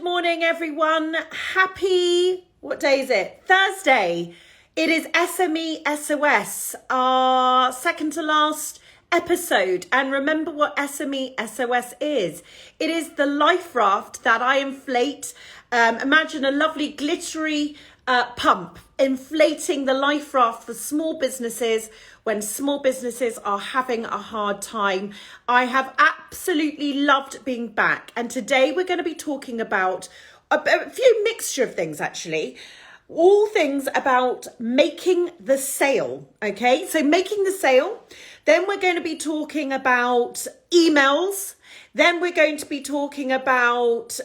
morning, everyone. Happy, what day is it? Thursday. It is SMESOS, our second to last episode. And remember what SMESOS is. It is the life raft that I inflate. Imagine a lovely glittery pump inflating the life raft for small businesses when small businesses are having a hard time. I have absolutely loved being back, and today we're going to be talking about a few mixture of things, actually. All things about making the sale. Okay, so making the sale. Then we're going to be talking about emails. Then we're going to be talking about,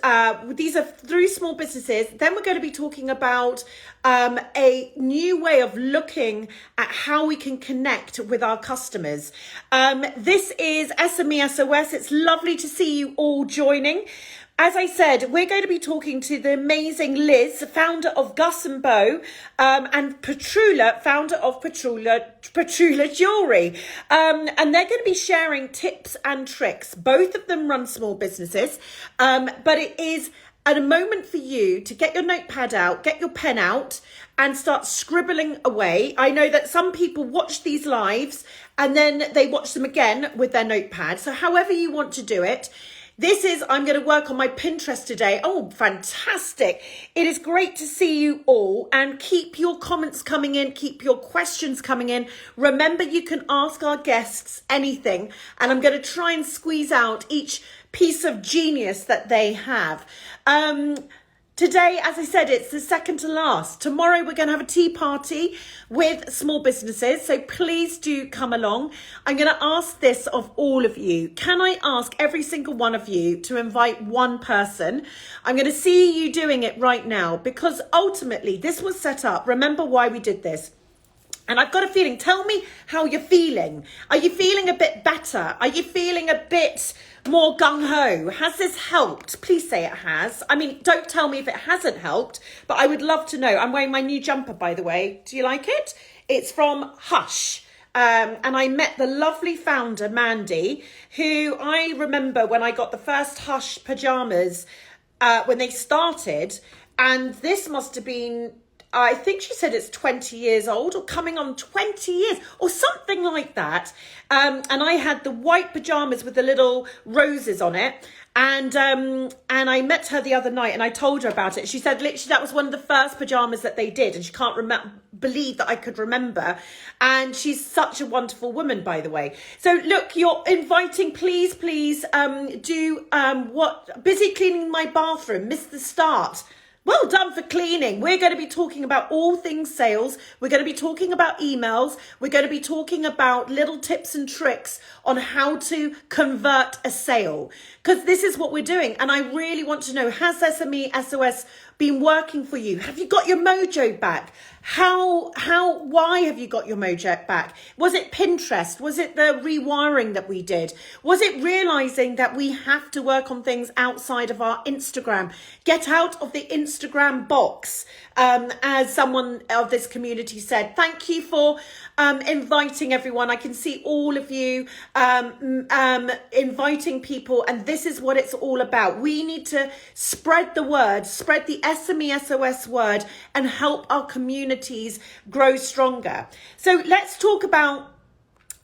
these are through small businesses. Then we're going to be talking about a new way of looking at how we can connect with our customers. This is SMESOS. It's lovely to see you all joining. As I said, we're going to be talking to the amazing Liz, founder of Gus and Beau, and Patroula, founder of Patroula Jewellery. And they're going to be sharing tips and tricks. Both of them run small businesses, but it is at a moment for you to get your notepad out, get your pen out, and start scribbling away. I know that some people watch these lives and then they watch them again with their notepad. So however you want to do it. I'm going to work on my Pinterest today. Oh, fantastic. It is great to see you all, and keep your comments coming in. Keep your questions coming in. Remember, you can ask our guests anything, and I'm going to try and squeeze out each piece of genius that they have. Today, as I said, it's the second to last. Tomorrow, we're going to have a tea party with small businesses. So please do come along. I'm going to ask this of all of you. Can I ask every single one of you to invite one person? I'm going to see you doing it right now, because ultimately this was set up. Remember why we did this. And I've got a feeling, tell me how you're feeling. Are you feeling a bit better? Are you feeling a bit more gung-ho? Has this helped? Please say it has. I mean, don't tell me if it hasn't helped, but I would love to know. I'm wearing my new jumper, by the way. Do you like it? It's from Hush. And I met the lovely founder, Mandy, who I remember when I got the first Hush pajamas when they started. And this must have been, I think she said it's 20 years old, or coming on 20 years or something like that. And I had the white pajamas with the little roses on it. And I met her the other night and I told her about it. She said literally that was one of the first pajamas that they did. And she can't believe that I could remember. And she's such a wonderful woman, by the way. So look, you're inviting, please, do busy cleaning my bathroom, missed the start. Well done for cleaning. We're going to be talking about all things sales. We're going to be talking about emails. We're going to be talking about little tips and tricks on how to convert a sale, because this is what we're doing. And I really want to know, has SMESOS been working for you? Have you got your mojo back? Why have you got your mojo back? Was it Pinterest? Was it the rewiring that we did? Was it realizing that we have to work on things outside of our Instagram? Get out of the Instagram box. As someone of this community said, thank you for inviting everyone. I can see all of you inviting people, and this is what it's all about. We need to spread the word, spread the SMESOS word, and help our communities grow stronger. So let's talk about,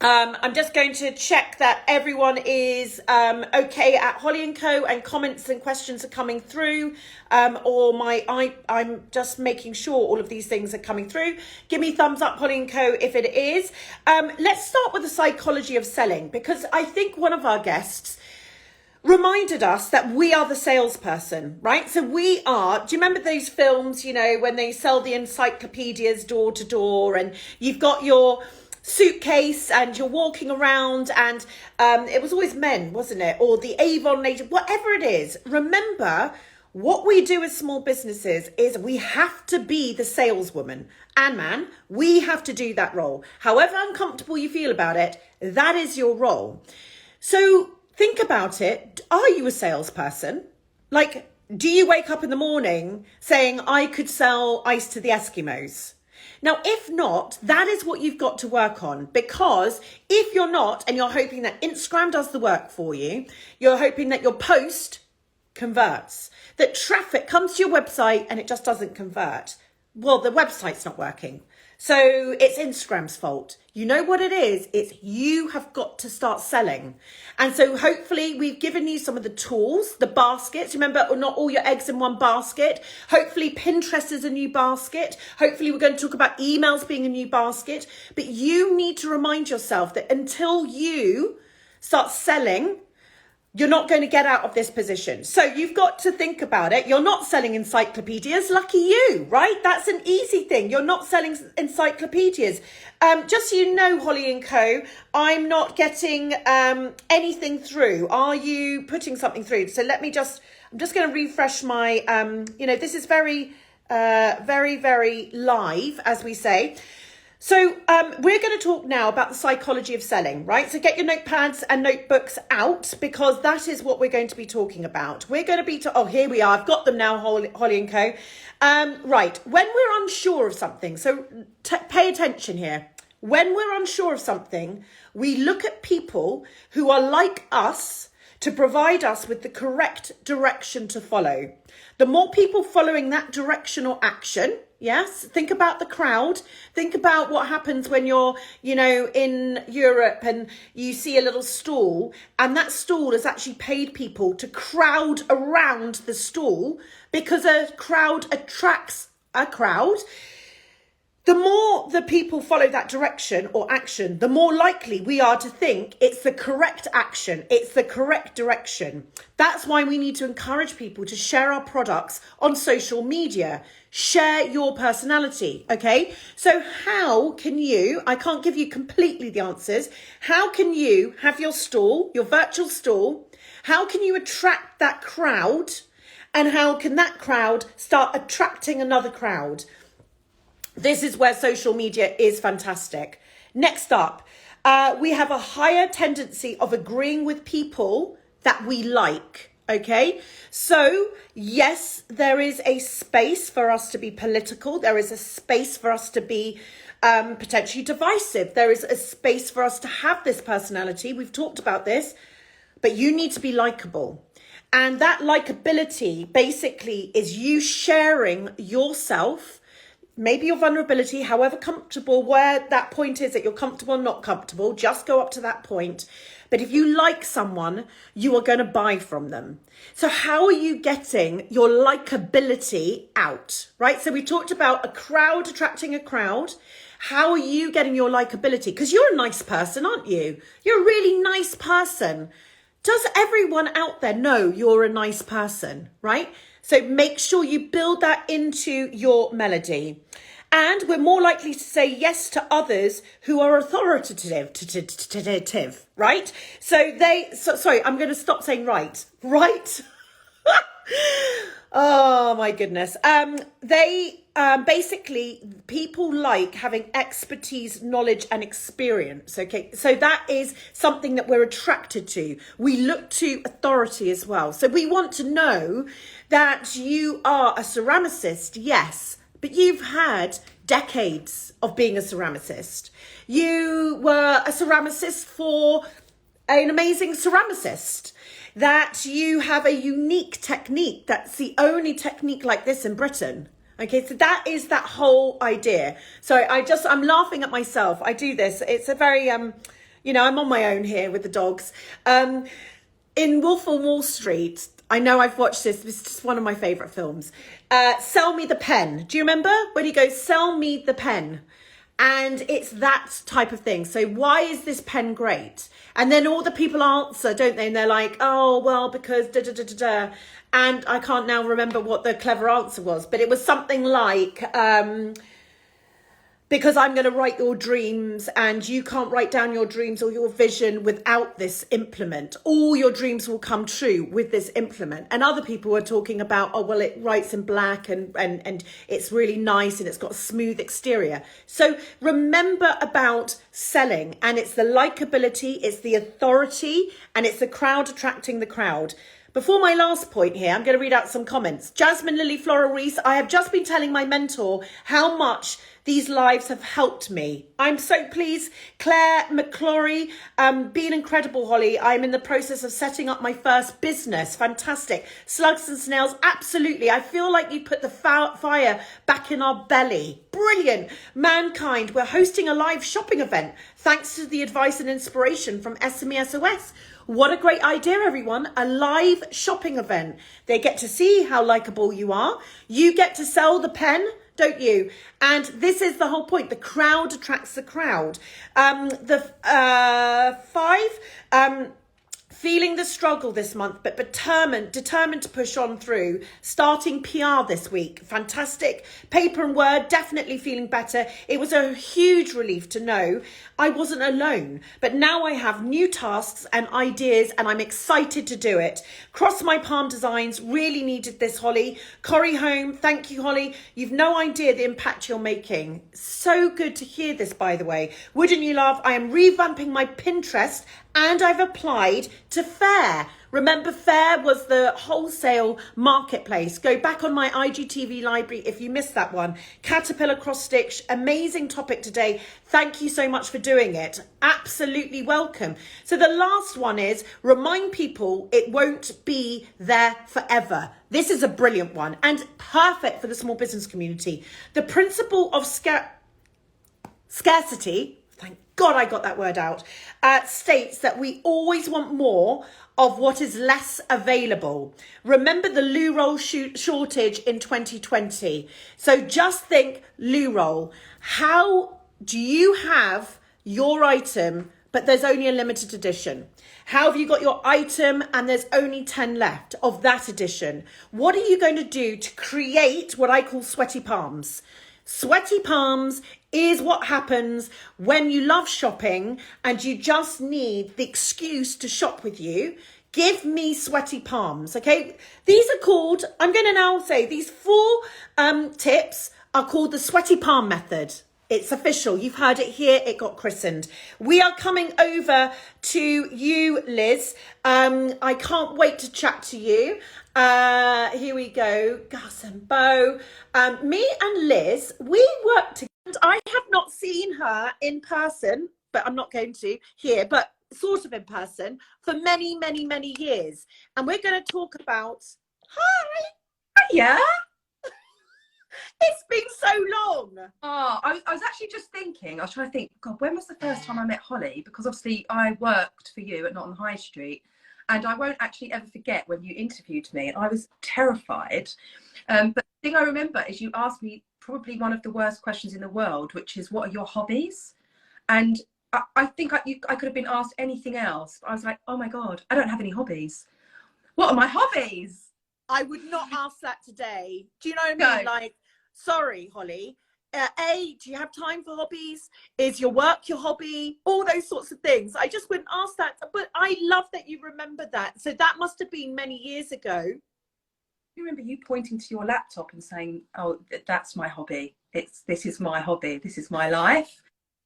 I'm just going to check that everyone is okay at holly&co, and comments and questions are coming through, I'm just making sure all of these things are coming through. Give me thumbs up, holly&co, if it is. Let's start with the psychology of selling, because I think one of our guests reminded us that we are the salesperson, right? So we are, do you remember those films, you know, when they sell the encyclopedias door to door, and you've got your suitcase and you're walking around, and it was always men, wasn't it? Or the Avon lady, whatever it is. Remember, what we do as small businesses is we have to be the saleswoman and man. We have to do that role. However uncomfortable you feel about it, that is your role. So think about it. Are you a salesperson? Like, do you wake up in the morning saying, I could sell ice to the Eskimos? Now, if not, that is what you've got to work on, because if you're not, and you're hoping that Instagram does the work for you, you're hoping that your post converts, that traffic comes to your website and it just doesn't convert. Well, the website's not working. So it's Instagram's fault. You know what it is? It's you have got to start selling. And so hopefully we've given you some of the tools, the baskets. Remember, not all your eggs in one basket. Hopefully Pinterest is a new basket. Hopefully we're going to talk about emails being a new basket. But you need to remind yourself that until you start selling, you're not going to get out of this position. So you've got to think about it. You're not selling encyclopedias. Lucky you, right? That's an easy thing. You're not selling encyclopedias. Just so you know, Holly and Co, I'm not getting anything through. Are you putting something through? So I'm just going to refresh my, this is very, very live, as we say. So we're going to talk now about the psychology of selling, right? So get your notepads and notebooks out, because that is what we're going to be talking about. We're going to be, here we are. I've got them now, Holly and Co. Right, when we're unsure of something, so pay attention here. When we're unsure of something, we look at people who are like us to provide us with the correct direction to follow. The more people following that direction or action, yes, think about the crowd. Think about what happens when you're, in Europe and you see a little stall, and that stall has actually paid people to crowd around the stall, because a crowd attracts a crowd. The more the people follow that direction or action, the more likely we are to think it's the correct action, it's the correct direction. That's why we need to encourage people to share our products on social media. Share your personality, okay? So how can you, I can't give you completely the answers, how can you have your stall, your virtual stall, how can you attract that crowd, and how can that crowd start attracting another crowd? This is where social media is fantastic. Next up, we have a higher tendency of agreeing with people that we like, okay? So, yes, there is a space for us to be political. There is a space for us to be potentially divisive. There is a space for us to have this personality. We've talked about this, but you need to be likable. And that likability basically is you sharing yourself, maybe your vulnerability, however comfortable, where that point is that you're comfortable or not comfortable, just go up to that point. But if you like someone, you are going to buy from them. So how are you getting your likability out, right? So we talked about a crowd attracting a crowd. How are you getting your likability? Because you're a nice person, aren't you? You're a really nice person. Does everyone out there know you're a nice person, right? So make sure you build that into your melody. And we're more likely to say yes to others who are authoritative, right? Sorry, I'm going to stop saying right. Oh my goodness. Basically, people like having expertise, knowledge and experience, okay? So that is something that we're attracted to. We look to authority as well. So we want to know that you are a ceramicist, yes, but you've had decades of being a ceramicist. You were a ceramicist for an amazing ceramicist. That you have a unique technique. That's the only technique like this in Britain. Okay, so that is that whole idea. So I'm laughing at myself. I do this. It's a very, I'm on my own here with the dogs. In Wolf of Wall Street, I know I've watched this. This is just one of my favourite films. Sell me the pen. Do you remember when he goes, sell me the pen? And it's that type of thing. So why is this pen great? And then all the people answer, don't they? And they're like, oh, well, because da-da-da-da-da. And I can't now remember what the clever answer was, but it was something like, because I'm going to write your dreams and you can't write down your dreams or your vision without this implement. All your dreams will come true with this implement. And other people were talking about, oh, well, it writes in black and it's really nice and it's got a smooth exterior. So remember about selling, and it's the likability, it's the authority, and it's the crowd attracting the crowd. before my last point here, I'm going to read out some comments. Jasmine Lily Floral Reese, I have just been telling my mentor how much these lives have helped me. I'm so pleased. Claire McClory, been incredible, Holly. I'm in the process of setting up my first business. Fantastic. Slugs and Snails, absolutely. I feel like you put the fire back in our belly. Brilliant. Mankind, we're hosting a live shopping event thanks to the advice and inspiration from SMESOS. What a great idea, everyone. A live shopping event. They get to see how likable you are. You get to sell the pen, don't you? And this is the whole point. The crowd attracts the crowd. Feeling the struggle this month, but determined to push on through. Starting PR this week. Fantastic. Paper and Word, definitely feeling better. It was a huge relief to know I wasn't alone, but now I have new tasks and ideas and I'm excited to do it. Cross My Palm Designs really needed this, Holly. Corrie Home, thank you, Holly. You've no idea the impact you're making. So good to hear this, by the way. Wouldn't you laugh? I am revamping my Pinterest and I've applied to Fair. Remember, Fair was the wholesale marketplace. Go back on my IGTV library if you missed that one. Caterpillar Cross Stitch, amazing topic today. Thank you so much for doing it. Absolutely welcome. So the last one is remind people it won't be there forever. This is a brilliant one and perfect for the small business community. The principle of scarcity, thank God I got that word out, states that we always want more of what is less available. Remember the loo roll shortage in 2020. So just think loo roll. How do you have your item, but there's only a limited edition? How have you got your item and there's only 10 left of that edition? What are you going to do to create what I call sweaty palms? Sweaty palms is what happens when you love shopping and you just need the excuse to shop with you. Give me sweaty palms, okay? These are called, I'm going to now say these 4 tips are called the sweaty palm method. It's official. You've heard it here. It got christened. We are coming over to you, Liz. I can't wait to chat to you. Here we go. Gus and Beau. Me and Liz, we work together. I have not seen her in person, but I'm not going to here, but sort of in person for many, many, many years. And we're going to talk about, hi. Hiya. It's been so long. Oh, I was actually just thinking, I was trying to think, God, when was the first time I met Holly? Because obviously I worked for you at Not on the High Street. And I won't actually ever forget when you interviewed me. And I was terrified. But the thing I remember is you asked me probably one of the worst questions in the world, which is, what are your hobbies? And I think I could have been asked anything else. But I was like, oh my God, I don't have any hobbies. What are my hobbies? I would not ask that today. Do you know what I mean? No. Like, sorry, Holly. Do you have time for hobbies? Is your work your hobby? All those sorts of things. I just wouldn't ask that. But I love that you remember that. So that must have been many years ago. I remember you pointing to your laptop and saying, oh, that's my hobby. This is my hobby. This is my life.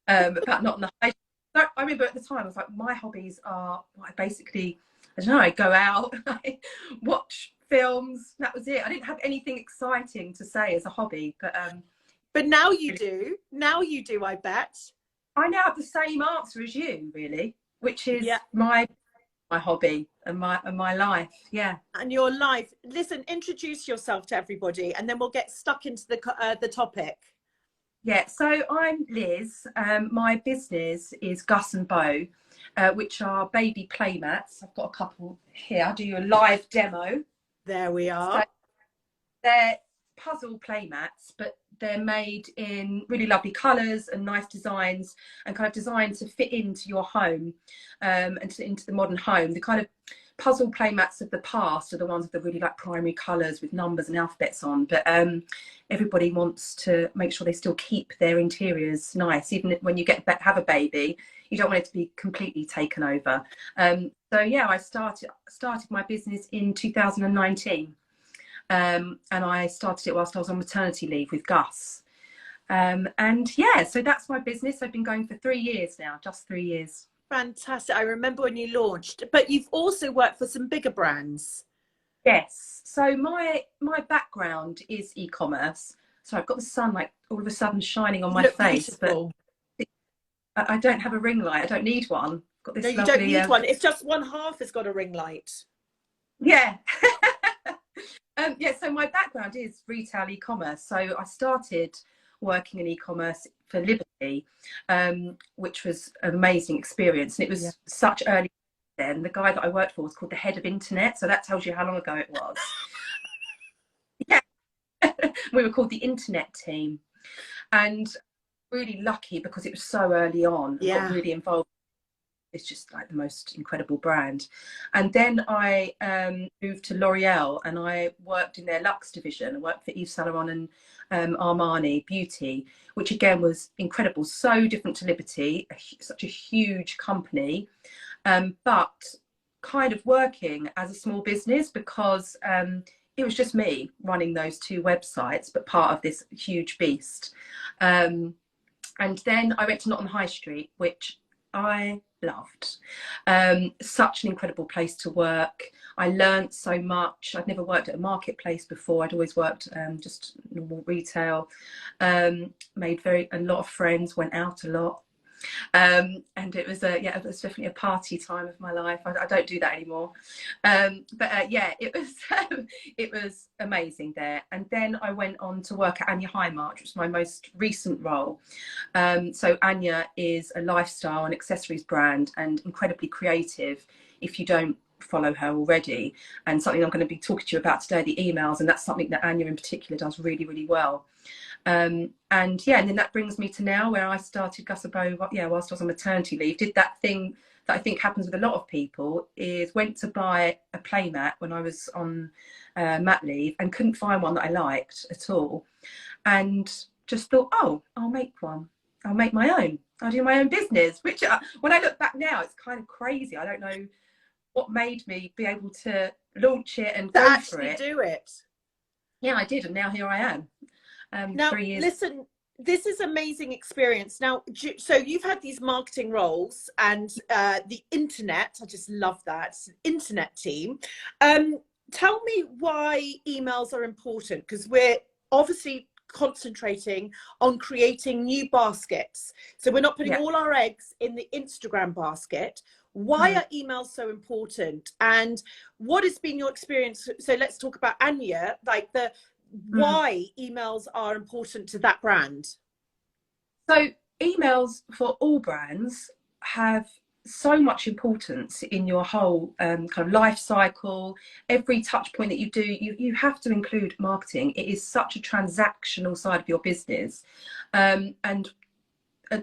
But not in the high. So I remember at the time, I was like, my hobbies are, well, I basically, I don't know, I go out, I watch films. That was it. I didn't have anything exciting to say as a hobby, but now you do. Now you do, I bet. I now have the same answer as you, really, which is my hobby and my life. Yeah. And your life. Listen, introduce yourself to everybody, and then we'll get stuck into the topic. Yeah. So I'm Liz. My business is Gus and Beau, which are baby playmats. I've got a couple here. I'll do you a live demo. There we are. So they're puzzle playmats, but they're made in really lovely colours and nice designs, and kind of designed to fit into your home and into the modern home. The kind of puzzle playmats of the past are the ones with the really like primary colours with numbers and alphabets on, but everybody wants to make sure they still keep their interiors nice. Even when you have a baby, you don't want it to be completely taken over. So yeah, I started my business in 2019. And I started it whilst I was on maternity leave with Gus. And yeah, so that's my business. I've been going for 3 years now, just 3 years. Fantastic. I remember when you launched, but you've also worked for some bigger brands. Yes. So my background is e-commerce. So I've got the sun like all of a sudden shining on You my look face, but beautiful. I don't have a ring light. I don't need one. I've got No, this you don't lovely need one. It's just one half has got a ring light. yeah. Yeah, so my background is retail e-commerce. So I started working in e-commerce for Liberty, which was an amazing experience. And it was such early then. The guy that I worked for was called the head of internet. So that tells you how long ago it was. Yeah. We were called the internet team. And really lucky because it was so early on and got really involved. It's just like the most incredible brand. And then I moved to L'Oreal and I worked in their Luxe division. I worked for Yves Saint Laurent and Armani Beauty, which again was incredible. So different to Liberty, such a huge company, but kind of working as a small business because it was just me running those two websites, but part of this huge beast. And then I went to Nottingham High Street, which I loved. Such an incredible place to work. I learned so much. I'd never worked at a marketplace before. I'd always worked just normal retail. Made a lot of friends, went out a lot. And it was it was definitely a party time of my life. I don't do that anymore. Yeah, it was amazing there. And then I went on to work at Anya Highmarch, which was my most recent role. So Anya is a lifestyle and accessories brand and incredibly creative. If you don't follow her already, and something I'm going to be talking to you about today, the emails, and that's something that Anya in particular does really, really well. And then that brings me to now where I started Gus and Beau, whilst I was on maternity leave. Did that thing that I think happens with a lot of people, is went to buy a playmat when I was on mat leave and couldn't find one that I liked at all, and just thought, oh, I'll make one. I'll make my own. I'll do my own business, which when I look back now, it's kind of crazy. I don't know what made me be able to launch it and go for it. Do it. Yeah, I did, and now here I am. Now, 3 years. listen, this is amazing experience. Now, so you've had these marketing roles and the internet. I just love that. It's an internet team. Tell me why emails are important, because we're obviously concentrating on creating new baskets. So we're not putting all our eggs in the Instagram basket. Why are emails so important? And what has been your experience? So let's talk about Anya, like why emails are important to that brand. So emails for all brands have so much importance in your whole kind of life cycle. Every touch point that you do, you have to include marketing. It is such a transactional side of your business. And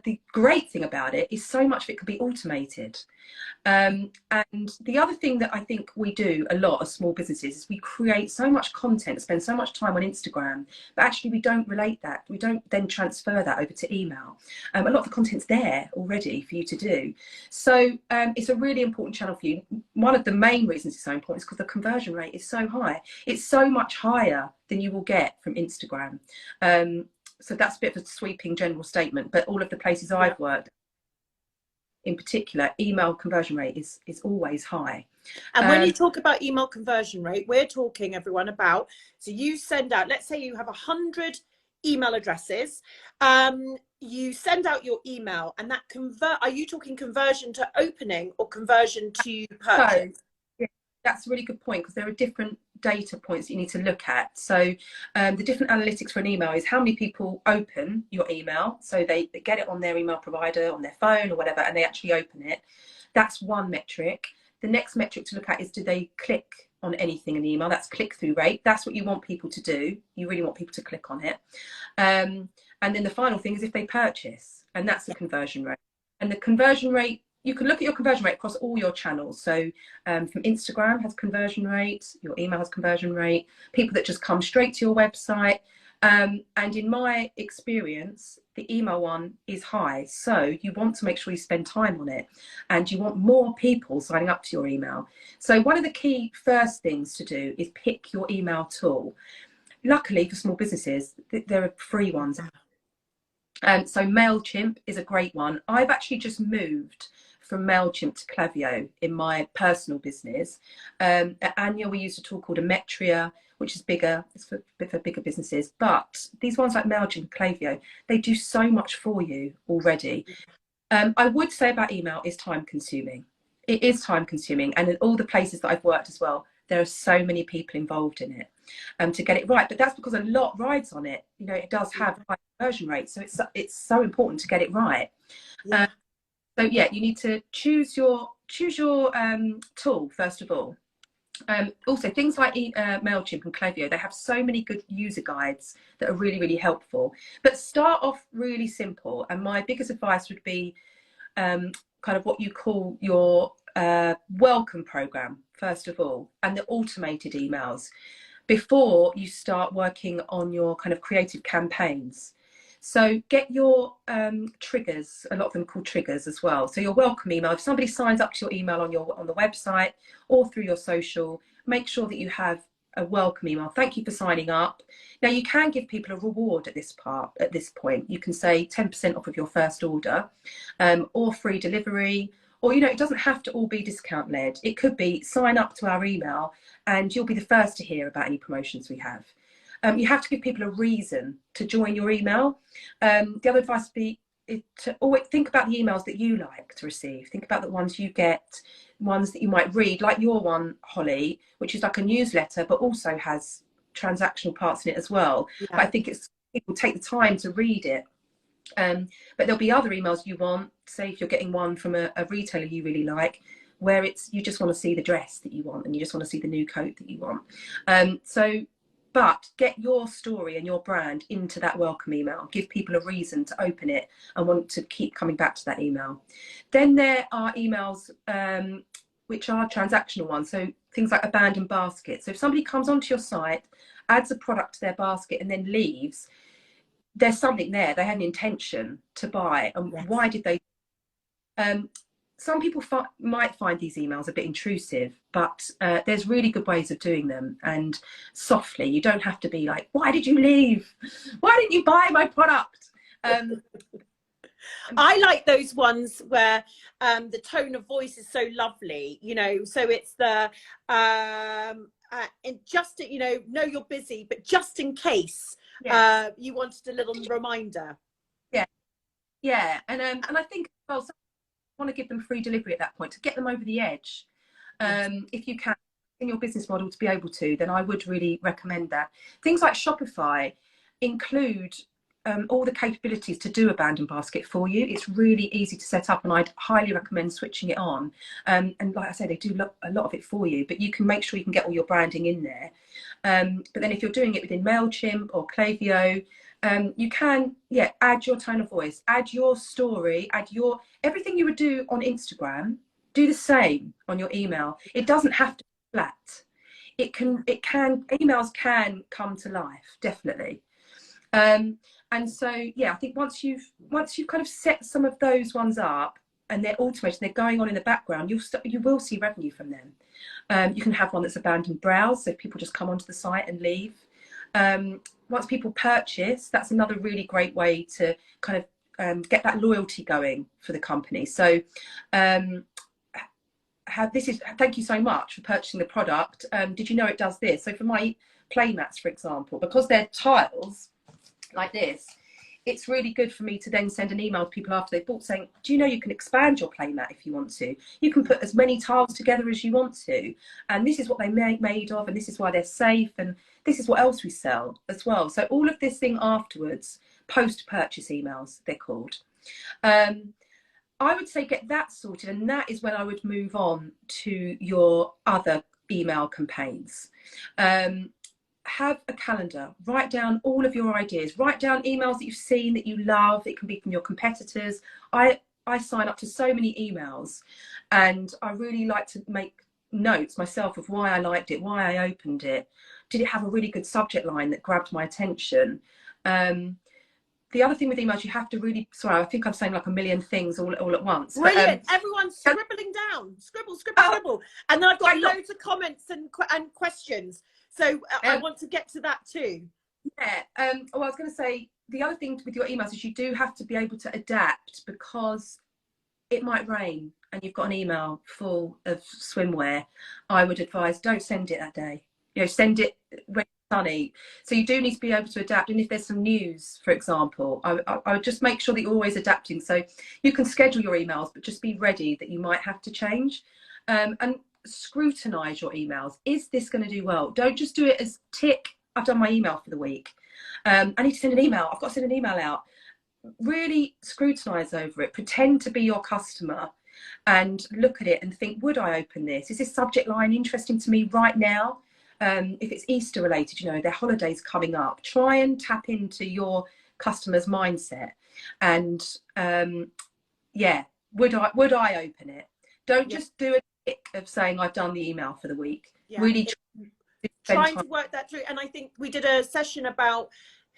the great thing about it is so much of it can be automated. And the other thing that I think we do a lot as small businesses is we create so much content, spend so much time on Instagram, but actually we don't relate that. We don't then transfer that over to email. A lot of the content's there already for you to do. So it's a really important channel for you. One of the main reasons it's so important is because the conversion rate is so high. It's so much higher than you will get from Instagram. So that's a bit of a sweeping general statement, but all of the places I've worked, in particular, email conversion rate is always high. And when you talk about email conversion rate, we're talking, everyone, about, so you send out, let's say you have 100 email addresses, you send out your email, and that are you talking conversion to opening or conversion to purchase? So, yeah, that's a really good point, because there are different data points that you need to look at. So the different analytics for an email is how many people open your email. So they get it on their email provider, on their phone or whatever, and they actually open it. That's one metric. The next metric to look at is, do they click on anything in the email? That's click-through rate. That's what you want people to do. You really want people to click on it. And then the final thing is if they purchase, and that's the conversion rate. And the conversion rate, you can look at your conversion rate across all your channels. So from Instagram has conversion rate, your email has conversion rate, people that just come straight to your website. And in my experience, the email one is high. So you want to make sure you spend time on it, and you want more people signing up to your email. So one of the key first things to do is pick your email tool. Luckily for small businesses, there are free ones. So MailChimp is a great one. I've actually just moved from MailChimp to Klaviyo in my personal business. At Anya, we used a tool called Emetria, which is bigger, it's for bigger businesses. But these ones like MailChimp and Klaviyo, they do so much for you already. I would say about email is time consuming. It is time consuming. And in all the places that I've worked as well, there are so many people involved in it to get it right. But that's because a lot rides on it. You know, it does have high conversion rates. So it's so important to get it right. Yeah. So yeah, you need to choose your tool first of all. Also, things like MailChimp and Klaviyo, they have so many good user guides that are really, really helpful. But start off really simple. And my biggest advice would be kind of what you call your welcome program, first of all, and the automated emails before you start working on your kind of creative campaigns. So get your triggers, a lot of them called triggers as well. So your welcome email, if somebody signs up to your email on the website or through your social, make sure that you have a welcome email. Thank you for signing up. Now you can give people a reward at this point. You can say 10% off of your first order, or free delivery, or, you know, it doesn't have to all be discount led. It could be sign up to our email and you'll be the first to hear about any promotions we have. You have to give people a reason to join your email. The other advice would be to always think about the emails that you like to receive. Think about the ones you get, ones that you might read, like your one, Holly, which is like a newsletter, but also has transactional parts in it as well. Yeah. But I think people take the time to read it. But there'll be other emails you want, say if you're getting one from a retailer you really like, where you just want to see the dress that you want and you just want to see the new coat that you want. But get your story and your brand into that welcome email. Give people a reason to open it and want to keep coming back to that email. Then there are emails which are transactional ones. So things like abandoned basket. So if somebody comes onto your site, adds a product to their basket and then leaves, there's something there. They had an intention to buy. And yes. Why did they? Some people might find these emails a bit intrusive, but there's really good ways of doing them, and softly. You don't have to be like, why did you leave? Why didn't you buy my product? I like those ones where the tone of voice is so lovely, you know, so it's the and just, you know you're busy, but just in case you wanted a little reminder. Yeah. And I think, well, want to give them free delivery at that point to get them over the edge. If you can in your business model to be able to, then I would really recommend that. Things like Shopify include all the capabilities to do abandoned basket for you. It's really easy to set up and I'd highly recommend switching it on. And like I said, they do a lot of it for you, but you can make sure you can get all your branding in there. But then if you're doing it within MailChimp or Klaviyo, you can add your tone of voice, add your story, add your everything you would do on Instagram, do the same on your email. It doesn't have to be flat. Emails can come to life, definitely. And so I think once you've kind of set some of those ones up and they're automated, they're going on in the background, you will see revenue from them. You can have one that's abandoned browse, so people just come onto the site and leave. Once people purchase, that's another really great way to kind of get that loyalty going for the company. So thank you so much for purchasing the product. Did you know it does this? So for my playmats, for example, because they're tiles like this, it's really good for me to then send an email to people after they've bought saying, do you know you can expand your playmat if you want to? You can put as many tiles together as you want to. And this is what they're made of, and this is why they're safe, and this is what else we sell as well. So all of this thing afterwards, post-purchase emails, they're called. I would say get that sorted, and that is when I would move on to your other email campaigns. Have a calendar, write down all of your ideas, write down emails that you've seen that you love. It can be from your competitors. I sign up to so many emails, and I really like to make notes myself of why I liked it, why I opened it. Did it have a really good subject line that grabbed my attention? The other thing with emails, you have to really, sorry, I think I'm saying like a million things all at once. Brilliant. But, everyone's scribbling down, scribble. And then I've got loads of comments and questions. So I want to get to that too. Yeah. Well, I was going to say, the other thing with your emails is you do have to be able to adapt, because it might rain and you've got an email full of swimwear, I would advise don't send it that day. You know, send it when it's sunny. So you do need to be able to adapt. And if there's some news, for example, I would just make sure that you're always adapting. So you can schedule your emails, but just be ready that you might have to change. And scrutinize your emails. Is this going to do well? Don't just do it as tick, I've done my email for the week. I need to send an email. I've got to send an email out. Really scrutinize over it. Pretend to be your customer and look at it and think, would I open this? Is this subject line interesting to me right now? If it's Easter related, you know, their holidays coming up, try and tap into your customer's mindset. And yeah, would I open it? Don't just do a tick of saying I've done the email for the week. Really trying to work that through. And I think we did a session about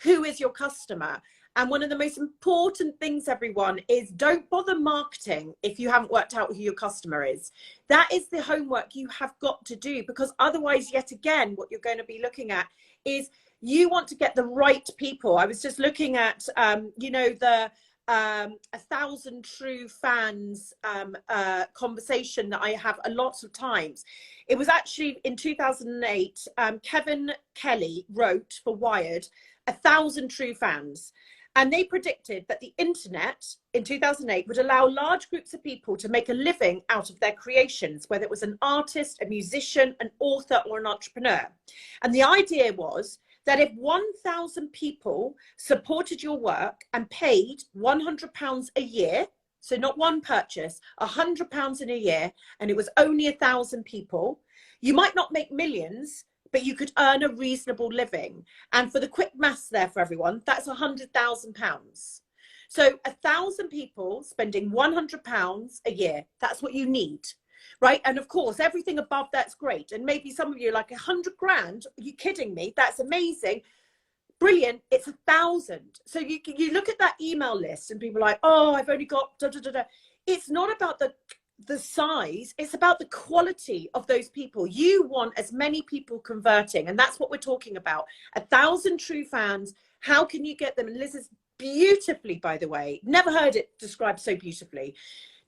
who is your customer. And one of the most important things, everyone, is don't bother marketing if you haven't worked out who your customer is. That is the homework you have got to do, because otherwise, yet again, what you're going to be looking at is you want to get the right people. I was just looking at, you know, the 1,000 true fans conversation that I have a lot of times. It was actually in 2008, Kevin Kelly wrote for Wired, 1,000 true fans. And they predicted that the internet in 2008 would allow large groups of people to make a living out of their creations, whether it was an artist, a musician, an author, or an entrepreneur. And the idea was that if 1,000 people supported your work and paid £100 a year, so not one purchase, £100 in a year, and it was only 1,000 people, you might not make millions, but you could earn a reasonable living. And for the quick maths there for everyone, that's £100,000. So 1,000 people spending £100 a year, that's what you need, right? And of course, everything above that's great. And maybe some of you are like, 100 grand, are you kidding me? That's amazing. Brilliant, it's 1,000. So you look at that email list and people are like, oh, I've only got da, da, da, da. It's not about the size, it's about the quality of those people. You want as many people converting, and that's what we're talking about. 1,000 true fans. How can you get them? And Liz is beautifully, by the way, never heard it described so beautifully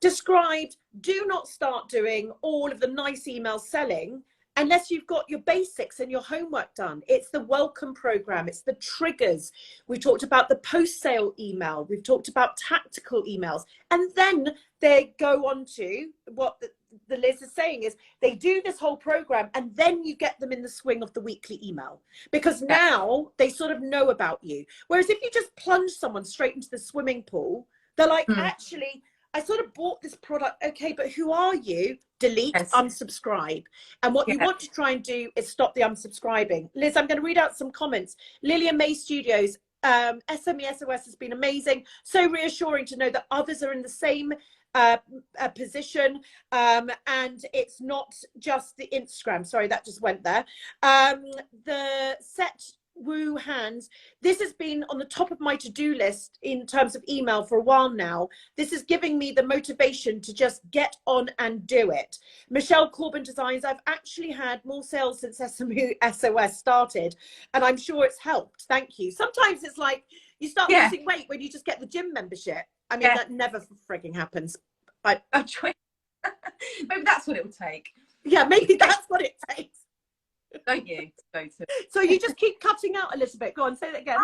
described. Do not start doing all of the nice email selling unless you've got your basics and your homework done. It's the welcome program, it's the triggers. We talked about the post-sale email, we've talked about tactical emails, and then they go on to what the Liz is saying is they do this whole program, and then you get them in the swing of the weekly email, because now they sort of know about you. Whereas if you just plunge someone straight into the swimming pool, they're like, actually, I sort of bought this product. Okay, but who are you? Delete, unsubscribe. And what you want to try and do is stop the unsubscribing. Liz, I'm going to read out some comments. Lillian May Studios, SMESOS has been amazing. So reassuring to know that others are in the same position, and it's not just the Instagram. Sorry, that just went there. The set woo hands, this has been on the top of my to-do list in terms of email for a while now. This is giving me the motivation to just get on and do it. Michelle Corbin Designs, I've actually had more sales since SMESOS started, and I'm sure it's helped. Thank you. Sometimes it's like you start losing weight when you just get the gym membership. I mean, that never frigging happens. But maybe that's what it will take. Yeah, maybe that's what it takes. Don't you? So you just keep cutting out a little bit. Go on, say that again.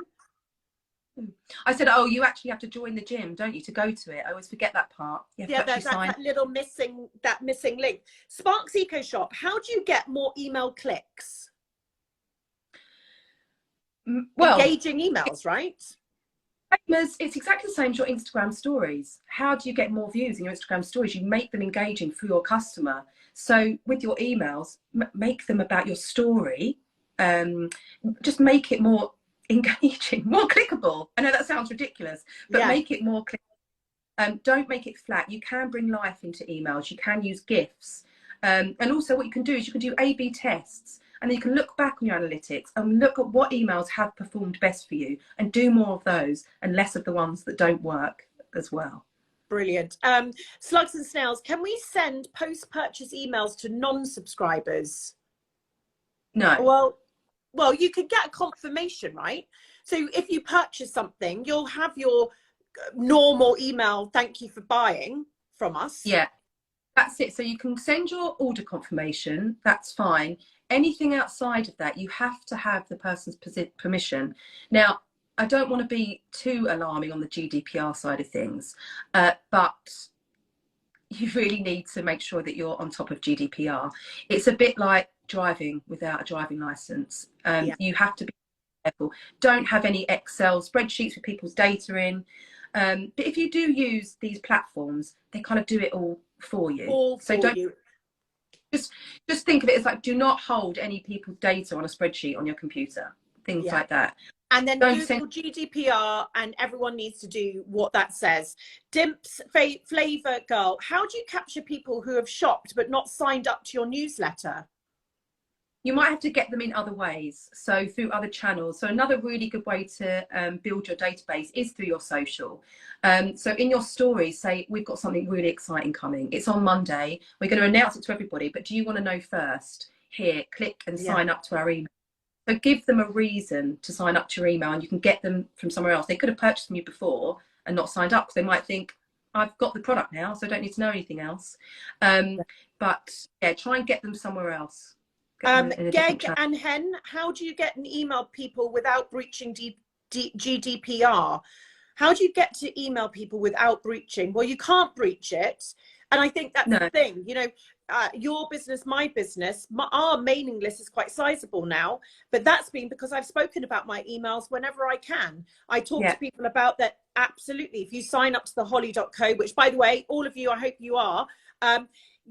I said, oh, you actually have to join the gym, don't you, to go to it? I always forget that part. Yeah, there's that little missing link. Sparks Eco Shop, how do you get more email clicks? Well, engaging emails, right? It's exactly the same as your Instagram stories. How do you get more views in your Instagram stories? You make them engaging for your customer. So with your emails, make them about your story. Just make it more engaging, more clickable. I know that sounds ridiculous, but make it more clickable. Don't make it flat. You can bring life into emails. You can use GIFs. And also what you can do is you can do A/B tests. And then you can look back on your analytics and look at what emails have performed best for you and do more of those and less of the ones that don't work as well. Brilliant. Slugs and Snails, can we send post-purchase emails to non-subscribers? No. Well, you can get a confirmation, right? So if you purchase something, you'll have your normal email, thank you for buying, from us. Yeah, that's it. So you can send your order confirmation, that's fine. Anything outside of that, you have to have the person's permission. Now, I don't want to be too alarming on the GDPR side of things, but you really need to make sure that you're on top of GDPR. It's a bit like driving without a driving license. You have to be careful. Don't have any Excel spreadsheets with people's data in. But if you do use these platforms, they kind of do it all for you. Just think of it as like, do not hold any people's data on a spreadsheet on your computer, things like that. And then Google GDPR, and everyone needs to do what that says. Dimps, Flavor Girl, how do you capture people who have shopped but not signed up to your newsletter? You might have to get them in other ways, so through other channels. So another really good way to build your database is through your social. So in your stories, say, we've got something really exciting coming. It's on Monday. We're going to announce it to everybody, but do you want to know first? Here, click and sign up to our email. So give them a reason to sign up to your email, and you can get them from somewhere else. They could have purchased from you before and not signed up, because they might think, I've got the product now, so I don't need to know anything else. But yeah, try and get them somewhere else. Geg and Hen, how do you get an email people without breaching GDPR? How do you get to email people without breaching? Well, you can't breach it. And I think that's the thing, you know, your business, my business, our mailing list is quite sizable now, but that's been because I've spoken about my emails whenever I can. I talk to people about that. Absolutely. If you sign up to the holly.co, which by the way, all of you, I hope you are,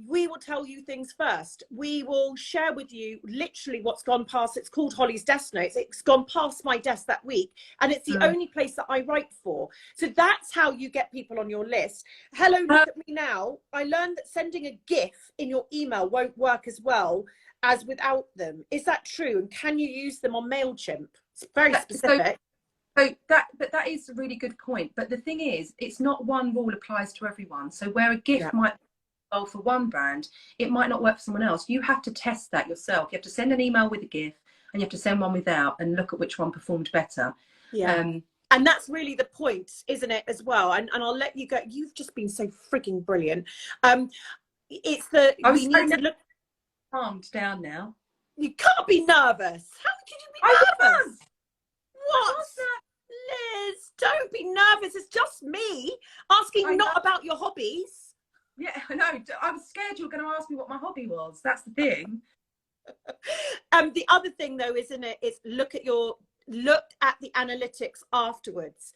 we will tell you things first. We will share with you literally what's gone past. It's called Holly's Desk Notes. It's gone past my desk that week, and it's the only place that I write for. So that's how you get people on your list. Hello, look at me now. I learned that sending a GIF in your email won't work as well as without them. Is that true? And can you use them on MailChimp? It's very specific. So that is a really good point. But the thing is, it's not one rule applies to everyone. So where a GIF might for one brand, it might not work for someone else. You have to test that yourself. You have to send an email with a GIF, and you have to send one without, and look at which one performed better. And that's really the point, isn't it, as well? And I'll let you go. You've just been so freaking brilliant. It's the we need to look. Calmed down now. You can't be nervous. How could you be nervous? What? Liz, don't be nervous. It's just me asking not about your hobbies. Yeah, I know. I was scared you were going to ask me what my hobby was. That's the thing. The other thing, though, isn't it, is look at the analytics afterwards.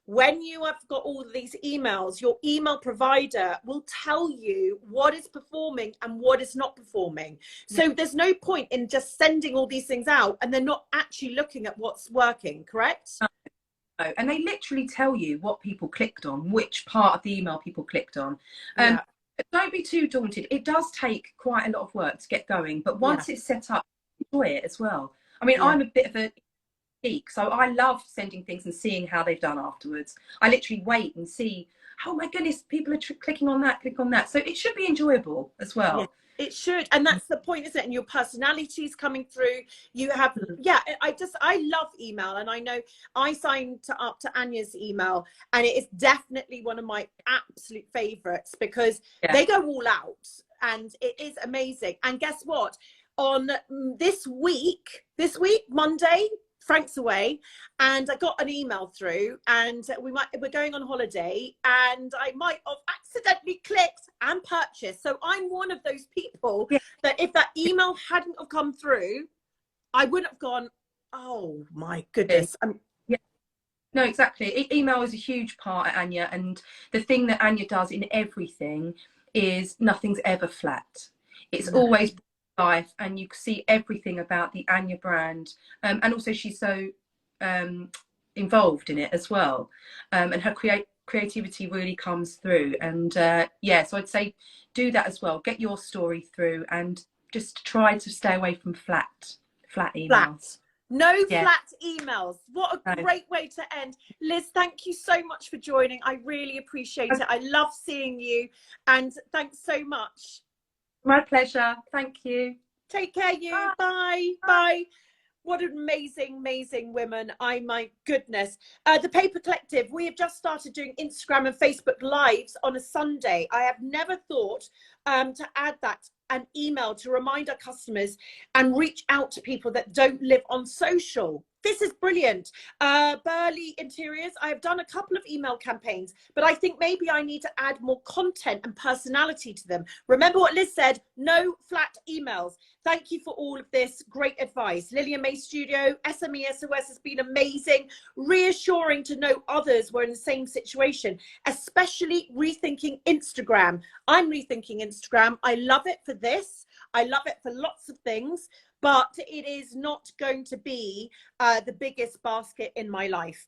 When you have got all of these emails, your email provider will tell you what is performing and what is not performing. So there's no point in just sending all these things out and they're not actually looking at what's working, correct? And they literally tell you what people clicked on, which part of the email people clicked on. Don't be too daunted. It does take quite a lot of work to get going, but once it's set up, enjoy it as well. I mean, I'm a bit of a geek, so I love sending things and seeing how they've done afterwards. I literally wait and see, oh my goodness, people are clicking on that, click on that. So it should be enjoyable as well. Yeah. It should, and that's the point, isn't it? And your personality is coming through. You have, I love email, and I know I signed up to Anya's email, and it is definitely one of my absolute favorites because they go all out, and it is amazing. And guess what? On this week, Monday, Frank's away, and I got an email through, and we're going on holiday, and I might have accidentally clicked and purchased. So I'm one of those people that if that email hadn't have come through, I wouldn't have gone, oh my goodness. No, exactly. Email is a huge part of Anya, and the thing that Anya does in everything is nothing's ever flat. It's always life, and you see everything about the Anya brand, and also she's so involved in it as well, and her creativity really comes through. And so I'd say do that as well. Get your story through, and just try to stay away from flat emails. Flat emails. What a great way to end. Liz, thank you so much for joining. I really appreciate it. I love seeing you, and thanks so much. My pleasure. Thank you. Take care, you. Bye. Bye. What an amazing, amazing women. My goodness. The Paper Collective, we have just started doing Instagram and Facebook Lives on a Sunday. I have never thought to add that an email to remind our customers and reach out to people that don't live on social. This is brilliant. Burley Interiors, I have done a couple of email campaigns, but I think maybe I need to add more content and personality to them. Remember what Liz said, no flat emails. Thank you for all of this great advice. Lillian May Studio, SMESOS has been amazing, reassuring to know others were in the same situation, especially rethinking Instagram. I'm rethinking Instagram. I love it for this. I love it for lots of things, but it is not going to be the biggest basket in my life.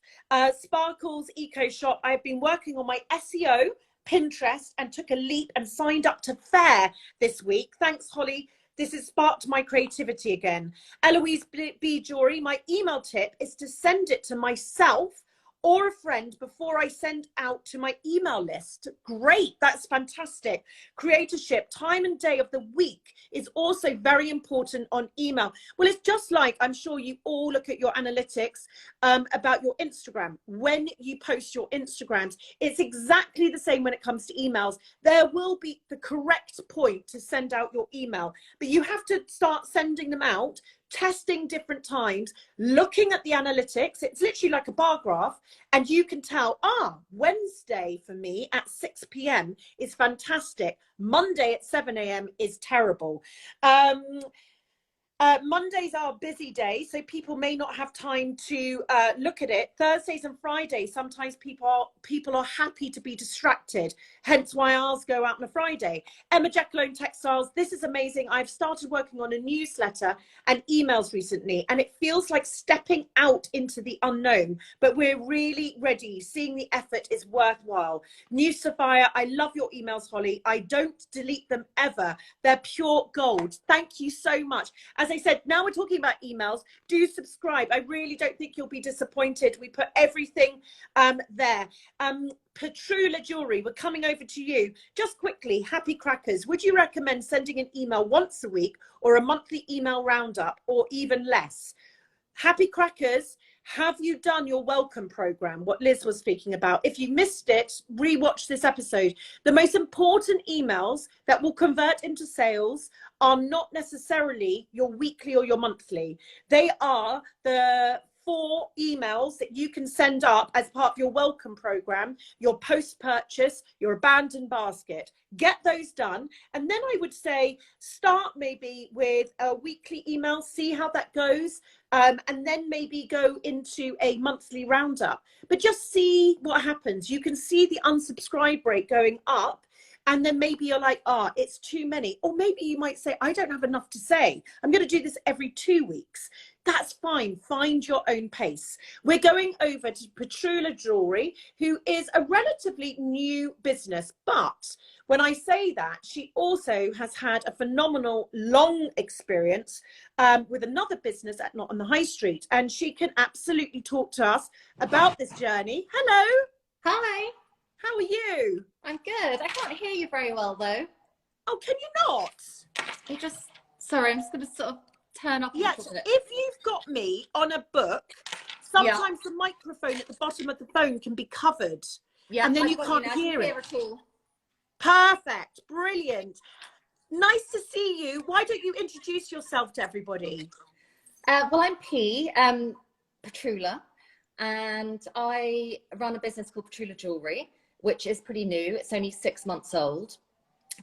Sparkles Eco Shop, I've been working on my SEO, Pinterest, and took a leap and signed up to Fair this week. Thanks, Holly. This has sparked my creativity again. Eloise B. Jewellery, my email tip is to send it to myself or a friend before I send out to my email list. Great, that's fantastic. Creatorship, time and day of the week is also very important on email. Well, it's just like, I'm sure you all look at your analytics about your Instagram. When you post your Instagrams, it's exactly the same when it comes to emails. There will be the correct point to send out your email, but you have to start sending them out, testing different times, looking at the analytics. It's literally like a bar graph, and you can tell, Wednesday for me at 6 p.m. is fantastic. Monday at 7 a.m. is terrible. Mondays are a busy day, so people may not have time to look at it. Thursdays and Fridays, sometimes people are happy to be distracted, hence why ours go out on a Friday. Emma Jackalone Textiles, this is amazing. I've started working on a newsletter and emails recently, and it feels like stepping out into the unknown, but we're really ready. Seeing the effort is worthwhile. New Sapphire, I love your emails, Holly. I don't delete them ever. They're pure gold. Thank you so much. As I said, now we're talking about emails. Do subscribe. I really don't think you'll be disappointed. We put everything there. Patroula Jewellery, we're coming over to you. Just quickly, Happy Crackers, would you recommend sending an email once a week or a monthly email roundup, or even less? Happy Crackers, have you done your welcome program, what Liz was speaking about? If you missed it, rewatch this episode. The most important emails that will convert into sales are not necessarily your weekly or your monthly. They are the 4 emails that you can send up as part of your welcome program, your post-purchase, your abandoned basket. Get those done. And then I would say start maybe with a weekly email, see how that goes, and then maybe go into a monthly roundup. But just see what happens. You can see the unsubscribe rate going up. And then maybe you're like, it's too many. Or maybe you might say, I don't have enough to say. I'm going to do this every 2 weeks. That's fine. Find your own pace. We're going over to Patroula Jewellery, who is a relatively new business. But when I say that, she also has had a phenomenal long experience with another business not on the high street. And she can absolutely talk to us about this journey. Hello. Hi. How are you? I'm good. I can't hear you very well though. Oh, can you not? Sorry, I'm just going to sort of turn up. Yes, if you've got me on a book, sometimes the microphone at the bottom of the phone can be covered. Yeah, and then you can't hear it. At all. Perfect. Brilliant. Nice to see you. Why don't you introduce yourself to everybody? Well, I'm Patroula, and I run a business called Patroula Jewellery, which is pretty new. It's only 6 months old,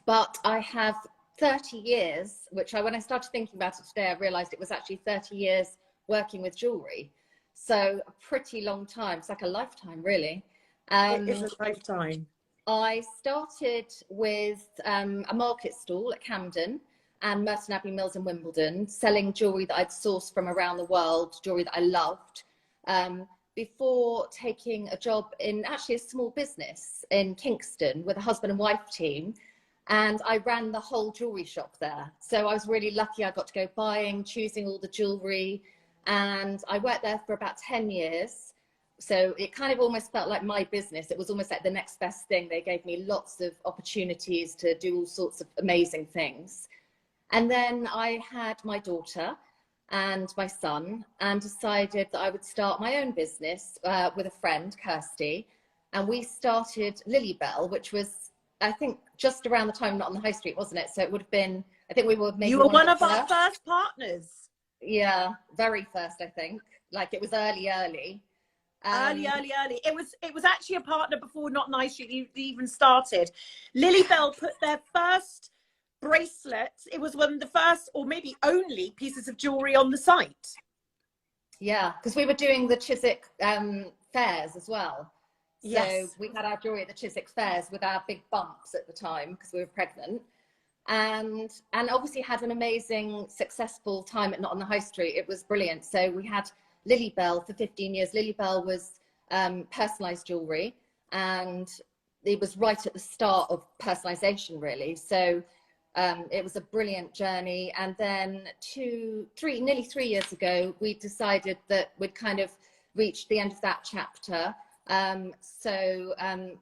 but I have 30 years, when I started thinking about it today, I realized it was actually 30 years working with jewellery. So a pretty long time. It's like a lifetime, really. It is a lifetime. I started with a market stall at Camden and Merton Abbey Mills in Wimbledon, selling jewellery that I'd sourced from around the world, jewellery that I loved, before taking a job in actually a small business in Kingston with a husband and wife team. And I ran the whole jewellery shop there. So I was really lucky. I got to go buying, choosing all the jewellery. And I worked there for about 10 years. So it kind of almost felt like my business. It was almost like the next best thing. They gave me lots of opportunities to do all sorts of amazing things. And then I had my daughter, and my son, and decided that I would start my own business with a friend, Kirsty. And we started Lilybell, which was, I think, just around the time Not on the High Street, wasn't it? So it would have been, I think we were maybe you were one of the our first partners. Yeah, very first, I think. Like it was early. Early. It was actually a partner before Not on High Street even started. Lilybell put their first bracelet. It was one of the first, or maybe only, pieces of jewelry on the site. Yeah, because we were doing the Chiswick fairs as well. So yes. We had our jewelry at the Chiswick fairs with our big bumps at the time because we were pregnant. And obviously had an amazing, successful time at Not on the High Street. It was brilliant. So we had Lilybell for 15 years. Lilybell was personalised jewellery, and it was right at the start of personalisation, really. So it was a brilliant journey. And then nearly 3 years ago, we decided that we'd kind of reached the end of that chapter. So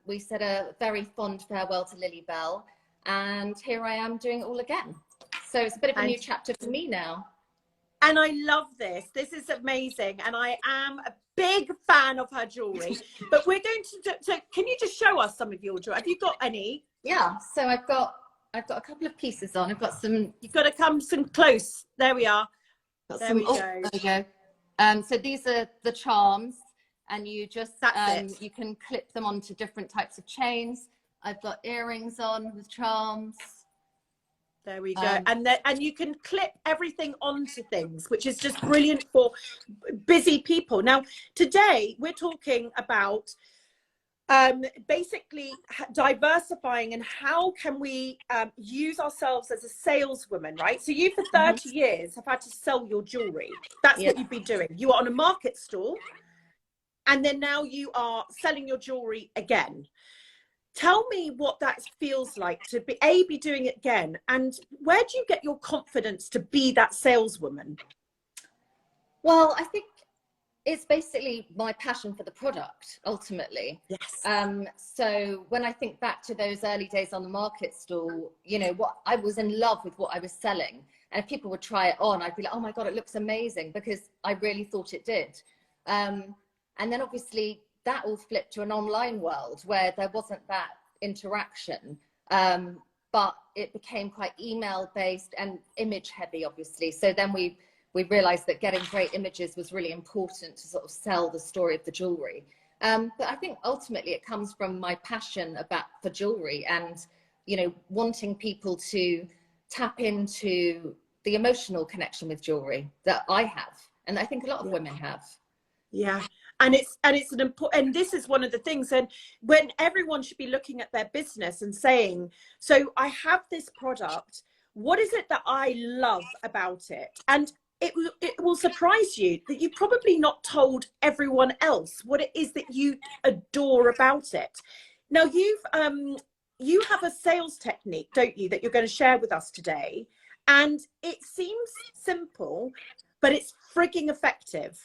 we said a very fond farewell to Lilybell. And here I am doing it all again. So it's a bit of a new chapter for me now. And I love this. This is amazing. And I am a big fan of her jewellery. But we're going to, so can you just show us some of your jewellery? Have you got any? Yeah, so I've got a couple of pieces on. I've got some. You've got to come some close. There we are. There we go. There we go. So these are the charms, and you just, you can clip them onto different types of chains. I've got earrings on with charms. There we go. And you can clip everything onto things, which is just brilliant for busy people. Now, today we're talking about basically diversifying and how can we use ourselves as a saleswoman, right? So you for 30 years have had to sell your jewelry. That's what you've been doing. You are on a market stall, and then now you are selling your jewelry again. Tell me what that feels like to be doing it again, and where do you get your confidence to be that saleswoman? Well, I think it's basically my passion for the product, ultimately. Yes. So when I think back to those early days on the market stall, you know, what I was in love with what I was selling, and if people would try it on, I'd be like, oh my God, it looks amazing, because I really thought it did. And then obviously that all flipped to an online world where there wasn't that interaction, but it became quite email based and image heavy, obviously. So then we realized that getting great images was really important to sort of sell the story of the jewelry. But I think ultimately it comes from my passion for jewelry, and, you know, wanting people to tap into the emotional connection with jewelry that I have, and I think a lot of women have. Yeah. And it's an important, and this is one of the things, and when everyone should be looking at their business and saying, so I have this product, what is it that I love about it? And it will surprise you that you've probably not told everyone else what it is that you adore about it. Now you have a sales technique, don't you, that you're going to share with us today, and it seems simple, but it's frigging effective.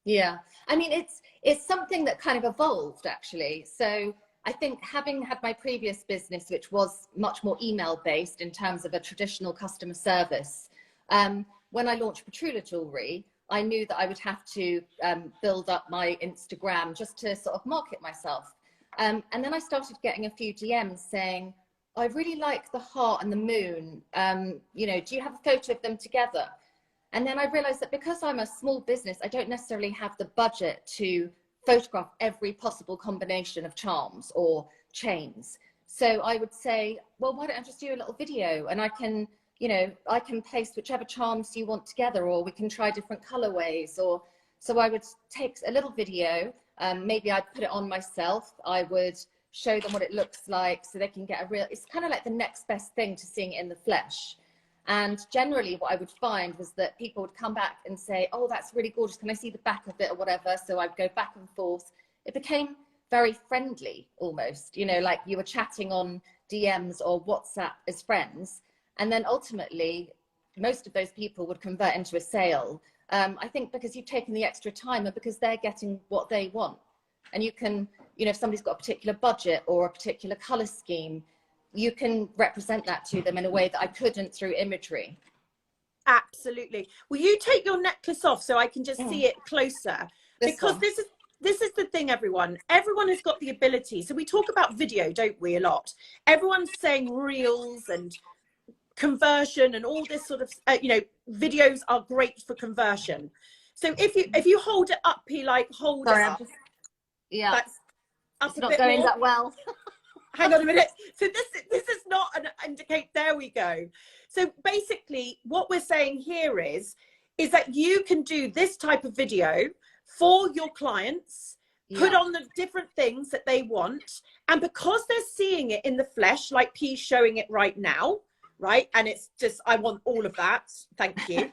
Yeah, I mean, it's something that kind of evolved, actually. So I think having had my previous business, which was much more email based in terms of a traditional customer service, when I launched Patroula Jewellery, I knew that I would have to build up my Instagram just to sort of market myself. And then I started getting a few DMs saying, I really like the heart and the moon. You know, do you have a photo of them together? And then I realized that because I'm a small business, I don't necessarily have the budget to photograph every possible combination of charms or chains. So I would say, well, why don't I just do a little video, and I can, you know, I can place whichever charms you want together, or we can try different colorways. Or so I would take a little video, maybe I'd put it on myself. I would show them what it looks like so they can get a real, it's kind of like the next best thing to seeing it in the flesh. And generally what I would find was that people would come back and say, oh, that's really gorgeous, can I see the back of it or whatever? So I'd go back and forth. It became very friendly almost, you know, like you were chatting on DMs or WhatsApp as friends. And then ultimately, most of those people would convert into a sale. I think because you've taken the extra time and because they're getting what they want. And you can, you know, if somebody's got a particular budget or a particular color scheme, you can represent that to them in a way that I couldn't through imagery. Absolutely. Will you take your necklace off so I can just see it closer? Because this is the thing, everyone. Everyone has got the ability. So we talk about video, don't we, a lot? Everyone's saying reels and conversion and all this sort of, videos are great for conversion. So if you hold it up, hold it up. Yeah, that's up it's a not bit going more. that well. Hang on a minute. So this is not an indicate. There we go. So basically what we're saying here is that you can do this type of video for your clients, put on the different things that they want. And because they're seeing it in the flesh, like P's showing it right now, right? And it's just, I want all of that. Thank you.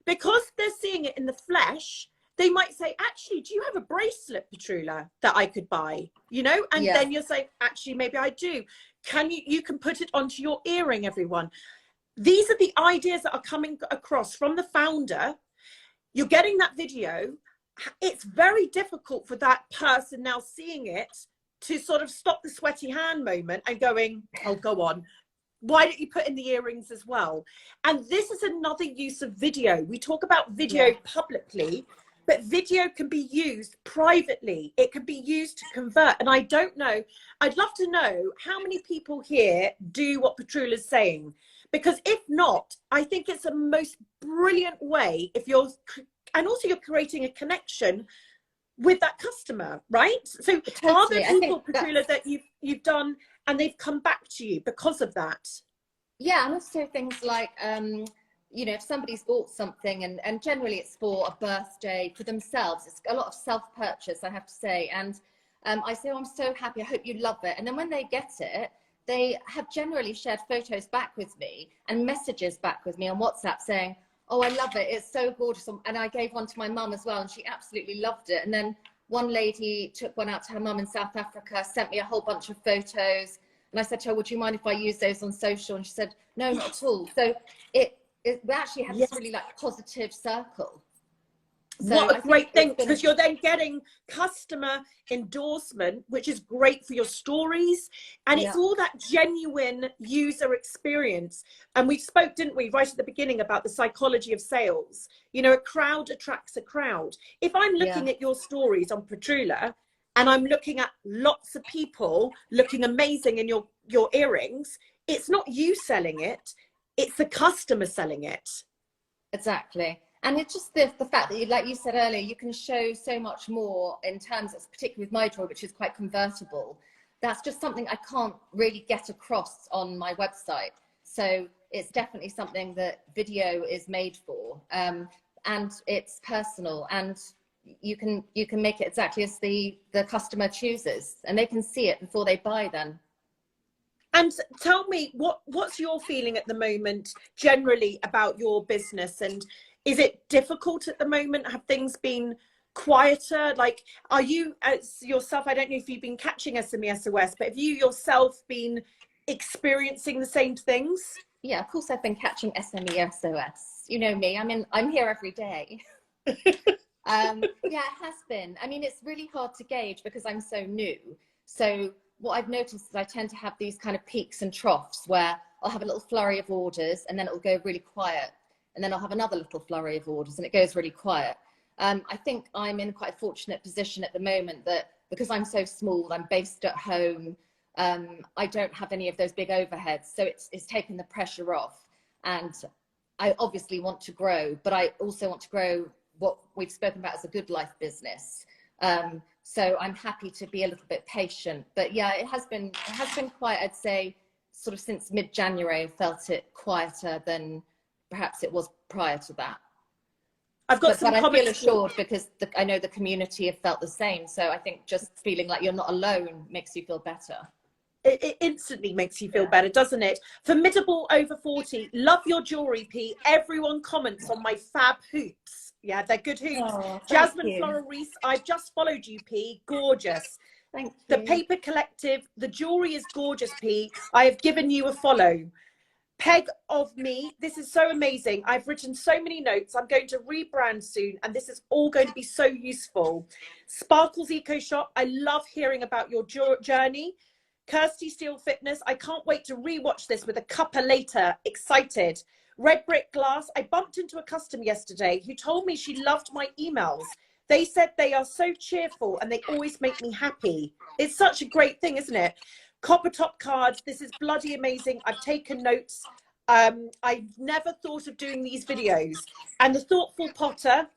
Because they're seeing it in the flesh, they might say, actually, do you have a bracelet, Patroula, that I could buy? And then you'll say, actually, maybe I do. You can put it onto your earring, everyone. These are the ideas that are coming across from the founder. You're getting that video. It's very difficult for that person now seeing it to sort of stop the sweaty hand moment and going, oh, go on. Why don't you put in the earrings as well? And this is another use of video. We talk about video publicly, but video can be used privately. It can be used to convert. And I don't know, I'd love to know how many people here do what Patroula's saying. Because if not, I think it's a most brilliant way and also you're creating a connection with that customer, right? So Totally. are there people, Patroula, that you've done and they've come back to you because of that? Yeah, and also things like, if somebody's bought something and generally it's for a birthday for themselves, it's a lot of self-purchase, I have to say. And I say, oh, I'm so happy, I hope you love it. And then when they get it, they have generally shared photos back with me and messages back with me on WhatsApp saying, oh, I love it, it's so gorgeous. And I gave one to my mum as well, and she absolutely loved it. And then one lady took one out to her mum in South Africa, sent me a whole bunch of photos. And I said to her, would you mind if I use those on social? And she said, no, not at all. So we actually have this really positive circle. So what a great thing, because you're then getting customer endorsement, which is great for your stories. And it's all that genuine user experience. And we spoke, didn't we, right at the beginning about the psychology of sales. A crowd attracts a crowd. If I'm looking at your stories on Patroula and I'm looking at lots of people looking amazing in your earrings, it's not you selling it, it's the customer selling it. Exactly. And it's just the fact that, like you said earlier, you can show so much more in terms of, particularly with my jewelry, which is quite convertible. That's just something I can't really get across on my website. So it's definitely something that video is made for, and it's personal, and you can make it exactly as the customer chooses, and they can see it before they buy then. And tell me, what's your feeling at the moment generally about your business? And is it difficult at the moment? Have things been quieter? Like, are you as yourself, I don't know if you've been catching SMESOS, but have you yourself been experiencing the same things? Yeah, of course I've been catching SMESOS. You know me, I'm here every day. Yeah, it has been. It's really hard to gauge because I'm so new. So what I've noticed is I tend to have these kind of peaks and troughs where I'll have a little flurry of orders and then it'll go really quiet. And then I'll have another little flurry of orders and it goes really quiet. I think I'm in quite a fortunate position at the moment that because I'm so small, I'm based at home, I don't have any of those big overheads. So it's taken the pressure off. And I obviously want to grow, but I also want to grow what we've spoken about as a good life business. So I'm happy to be a little bit patient. But yeah, it has been quiet, I'd say, sort of since mid-January. I felt it quieter than perhaps it was prior to that. I've got some comments. I feel assured because I know the community have felt the same. So I think just feeling like you're not alone makes you feel better. It instantly makes you feel better, doesn't it? Formidable over 40. Love your jewelry, P. Everyone comments on my fab hoops. Yeah, they're good hoops. Oh, Jasmine Floral Reese, I've just followed you, P. Gorgeous. Thank you. The Paper Collective, the jewelry is gorgeous, P. I have given you a follow. Peg of me, this is so amazing. I've written so many notes. I'm going to rebrand soon, and this is all going to be so useful. Sparkles Eco Shop, I love hearing about your journey. Kirsty Steele Fitness, I can't wait to rewatch this with a cuppa later. Excited. red brick glass. I bumped into a customer yesterday who told me she loved my emails. They said they are so cheerful and they always make me happy. It's such a great thing, isn't it? Copper top cards. This is bloody amazing. I've taken notes. I've never thought of doing these videos. And the Thoughtful Potter,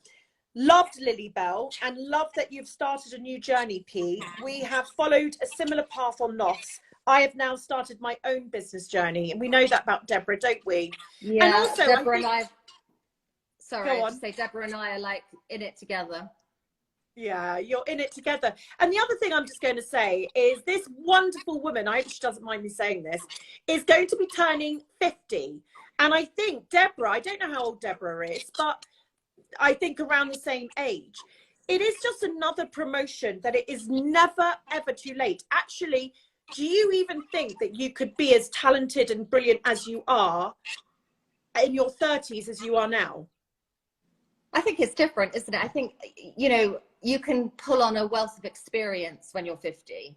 loved Lily Bell, and love that you've started a new journey, P. We have followed a similar path on NOS. I have now started my own business journey, and we know that about Deborah, don't we? Yeah, and also, Deborah and I, Go on. to say Deborah and I are like in it together. Yeah, you're in it together. And the other thing I'm just going to say is this wonderful woman, I hope she doesn't mind me saying this, is going to be turning 50. And I think Deborah, I don't know how old Deborah is, but I think around the same age. It is just another promotion that it is never, ever too late. Actually, do you even think that you could be as talented and brilliant as you are in your 30s as you are now? I think it's different, isn't it? I think, you know, you can pull on a wealth of experience when you're 50.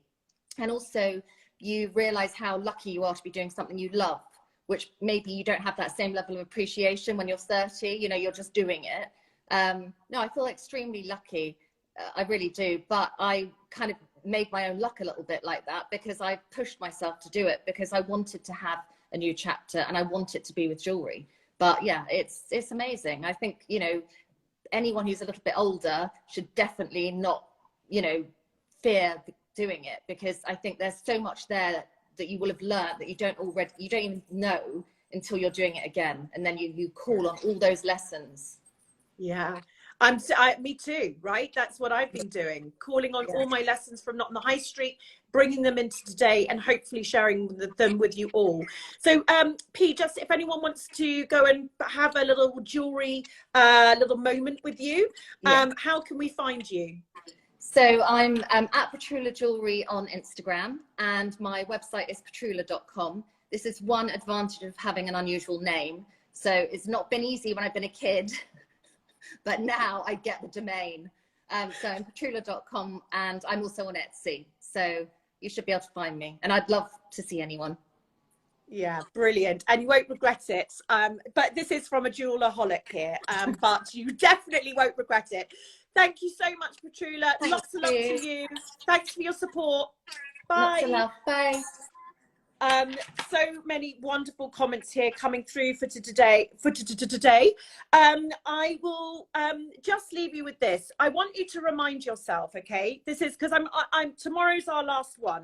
And also you realize how lucky you are to be doing something you love, which maybe you don't have that same level of appreciation when you're 30, you know, you're just doing it. No, I feel extremely lucky. I really do. But I kind of made my own luck a little bit like that because I pushed myself to do it because I wanted to have a new chapter and I wanted to be with jewelry. But yeah, it's amazing. I think, you know, anyone who's a little bit older should definitely not, you know, fear doing it, because I think there's so much there that you will have learned that you don't even know until you're doing it again. And then you call on all those lessons. Yeah, me too, right? That's what I've been doing, calling on all my lessons from not on the high street, bringing them into today and hopefully sharing them with you all. So P, just if anyone wants to go and have a little jewelry little moment with you, how can we find you? So I'm at Patroula Jewellery on Instagram, and my website is patroula.com. This is one advantage of having an unusual name. So it's not been easy when I've been a kid, but now I get the domain. So I'm patroula.com, and I'm also on Etsy. So you should be able to find me, and I'd love to see anyone. Yeah, brilliant. And you won't regret it. But this is from a jeweler-holic here, but you definitely won't regret it. Thank you so much, Patroula. Lots of love to you. Thanks for your support. Bye. Lots of love. Bye. So many wonderful comments here coming through for today. I will just leave you with this. I want you to remind yourself, okay? This is because tomorrow's our last one.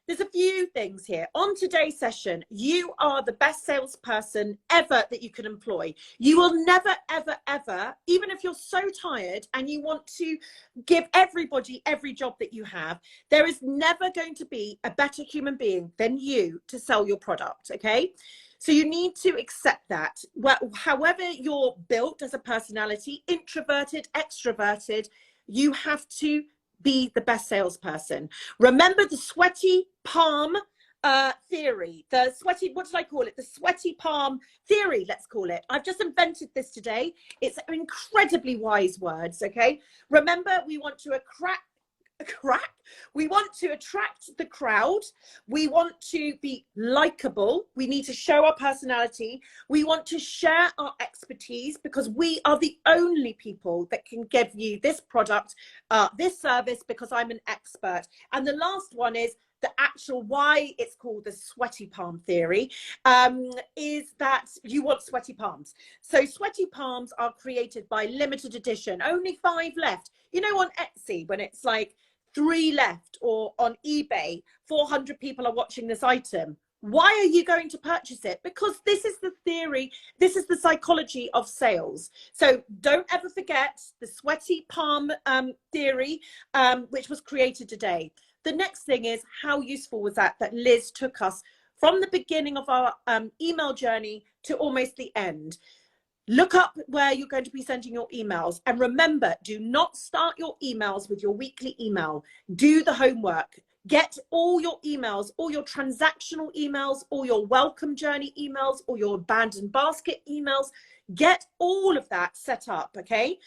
There's a few things here. On today's session, you are the best salesperson ever that you can employ. You will never, ever, ever, even if you're so tired and you want to give everybody every job that you have, there is never going to be a better human being than you to sell your product, okay? So you need to accept that. Well, however you're built as a personality, introverted, extroverted, you have to be the best salesperson. Remember the sweaty palm theory, what did I call it? The sweaty palm theory, let's call it. I've just invented this today. It's incredibly wise words, okay? Remember, we want to we want to attract the crowd. We want to be likable. We need to show our personality. We want to share our expertise, because we are the only people that can give you this product, this service, because I'm an expert. And the last one is the actual why it's called the sweaty palm theory, is that you want sweaty palms. So sweaty palms are created by limited edition, only 5 left. You know, on Etsy, when it's like 3 left, or on eBay, 400 people are watching this item. Why are you going to purchase it? Because this is the theory, this is the psychology of sales. So don't ever forget the sweaty palm theory, which was created today. The next thing is, how useful was that Liz took us from the beginning of our email journey to almost the end. Look up where you're going to be sending your emails. And remember, do not start your emails with your weekly email. Do the homework. Get all your emails, all your transactional emails, all your welcome journey emails, all your abandoned basket emails. Get all of that set up, okay?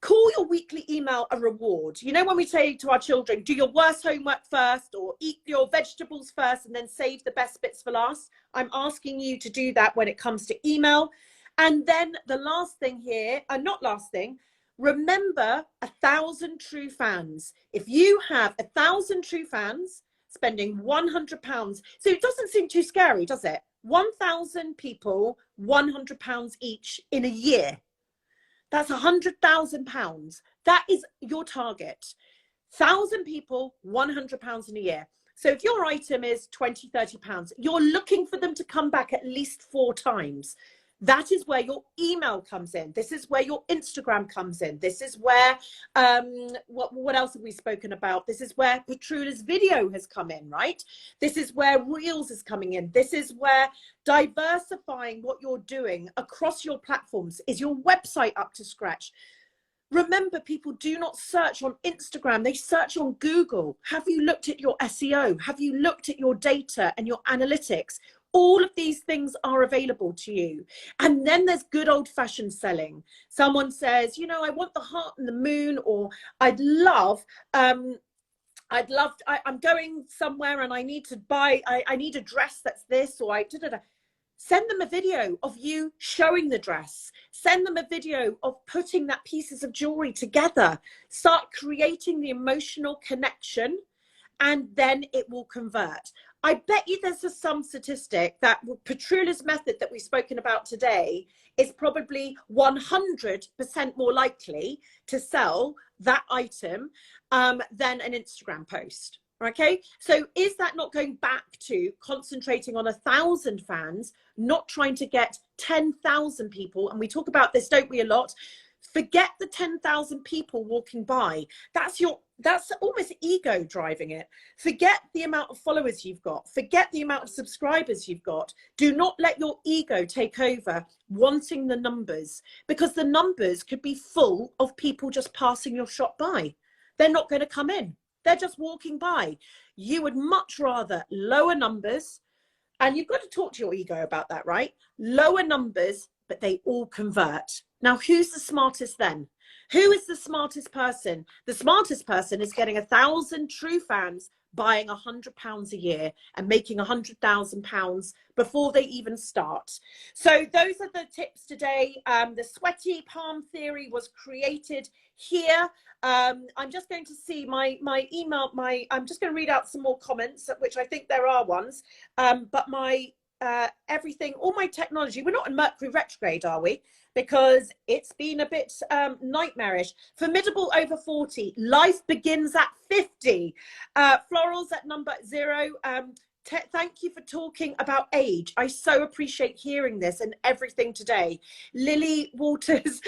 Call your weekly email a reward. You know, when we say to our children, do your worst homework first, or eat your vegetables first and then save the best bits for last. I'm asking you to do that when it comes to email. And then the last thing here, not last thing, remember 1,000 true fans. If you have 1,000 true fans spending £100, so it doesn't seem too scary, does it? 1,000 people, £100 each in a year. That's £100,000. That is your target. 1,000 people, £100 in a year. So if your item is £20, £30, you're looking for them to come back at least 4 times. That is where your email comes in. This is where your Instagram comes in. This is where, what else have we spoken about? This is where Patroula's video has come in, right? This is where Reels is coming in. This is where diversifying what you're doing across your platforms. Is your website up to scratch? Remember, people do not search on Instagram, they search on Google. Have you looked at your SEO? Have you looked at your data and your analytics? All of these things are available to you. And then there's good old fashioned selling. Someone says, you know, I want the heart and the moon, or I'm going somewhere and I need to buy, I need a dress that's this, or Send them a video of you showing the dress. Send them a video of putting that pieces of jewelry together. Start creating the emotional connection, and then it will convert. I bet you there's some statistic that Patroula's method that we've spoken about today is probably 100% more likely to sell that item than an Instagram post. Okay, so is that not going back to concentrating on 1,000 fans, not trying to get 10,000 people? And we talk about this, don't we, a lot? Forget the 10,000 people walking by. That's almost ego driving it. Forget the amount of followers you've got. Forget the amount of subscribers you've got. Do not let your ego take over wanting the numbers, because the numbers could be full of people just passing your shop by. They're not going to come in. They're just walking by. You would much rather lower numbers, and you've got to talk to your ego about that, right? Lower numbers, but they all convert. Now, who's the smartest then? Who is the smartest person? The smartest person is getting 1,000 true fans buying £100 a year and making £100,000 before they even start. So those are the tips today. The sweaty palm theory was created here. I'm just going to see my email. I'm just going to read out some more comments, which I think there are ones. But my everything, all my technology, we're not in Mercury retrograde, are we? Because it's been a bit nightmarish. Formidable over 40. Life begins at 50. Florals at number 0. Thank you for talking about age. I so appreciate hearing this and everything today. Lily Waters,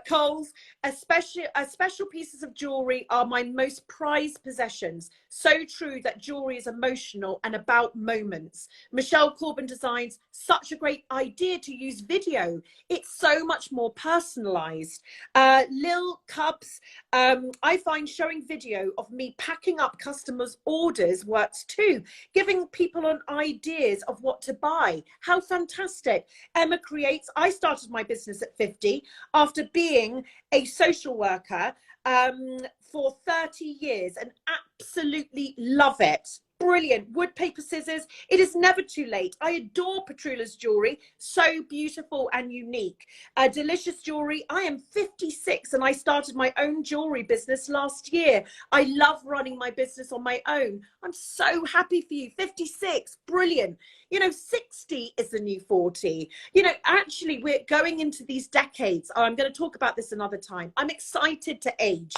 Coles, special pieces of jewelry are my most prized possessions. So true that jewelry is emotional and about moments. Michelle Corbin Designs, such a great idea to use video. It's so much more personalized. Lil Cubs, I find showing video of me packing up customers' orders works too, giving people on ideas of what to buy. How fantastic. Emma Creates, I started my business at 50 after being a social worker for 30 years and absolutely love it. Brilliant. Wood, paper, scissors. It is never too late. I adore Patroula's jewelry. So beautiful and unique. Delicious jewelry. I am 56 and I started my own jewelry business last year. I love running my business on my own. I'm so happy for you. 56. Brilliant. You know, 60 is the new 40. You know, actually, we're going into these decades. Oh, I'm going to talk about this another time. I'm excited to age.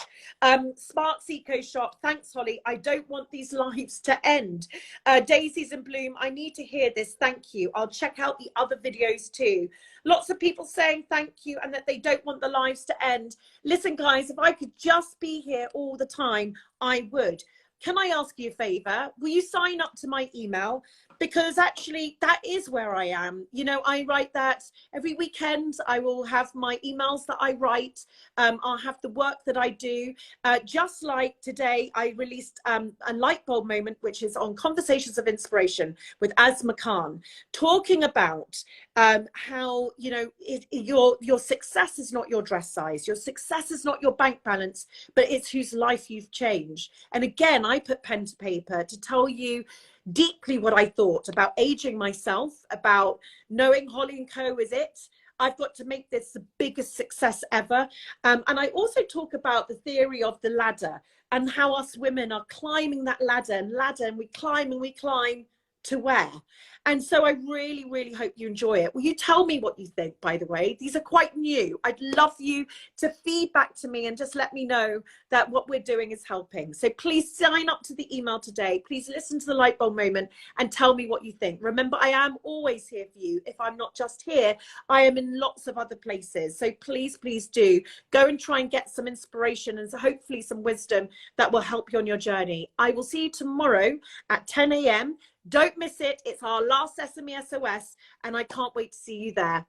Sparks Eco Shop. Thanks, Holly. I don't want these lives to end. Daisies in Bloom. I need to hear this. Thank you. I'll check out the other videos too. Lots of people saying thank you and that they don't want the lives to end. Listen, guys, if I could just be here all the time, I would. Can I ask you a favor? Will you sign up to my email? because actually that is where I am. You know, I write that every weekend. I will have my emails that I write. I'll have the work that I do. Just like today, I released a light bulb moment, which is on Conversations of Inspiration with Asma Khan, talking about how, you know, your success is not your dress size. Your success is not your bank balance, but it's whose life you've changed. And again, I put pen to paper to tell you deeply what I thought about aging myself, about knowing Holly&Co is it. I've got to make this the biggest success ever. And I also talk about the theory of the ladder and how us women are climbing that ladder and we climb to where. And so I really, really hope you enjoy it. Will you tell me what you think, by the way? These are quite new. I'd love you to feed back to me and just let me know that what we're doing is helping. So please sign up to the email today. Please listen to the light bulb moment and tell me what you think. Remember, I am always here for you. If I'm not just here, I am in lots of other places. So please, please do go and try and get some inspiration and hopefully some wisdom that will help you on your journey. I will see you tomorrow at 10 a.m. Don't miss it. It's our last SME SOS, and I can't wait to see you there.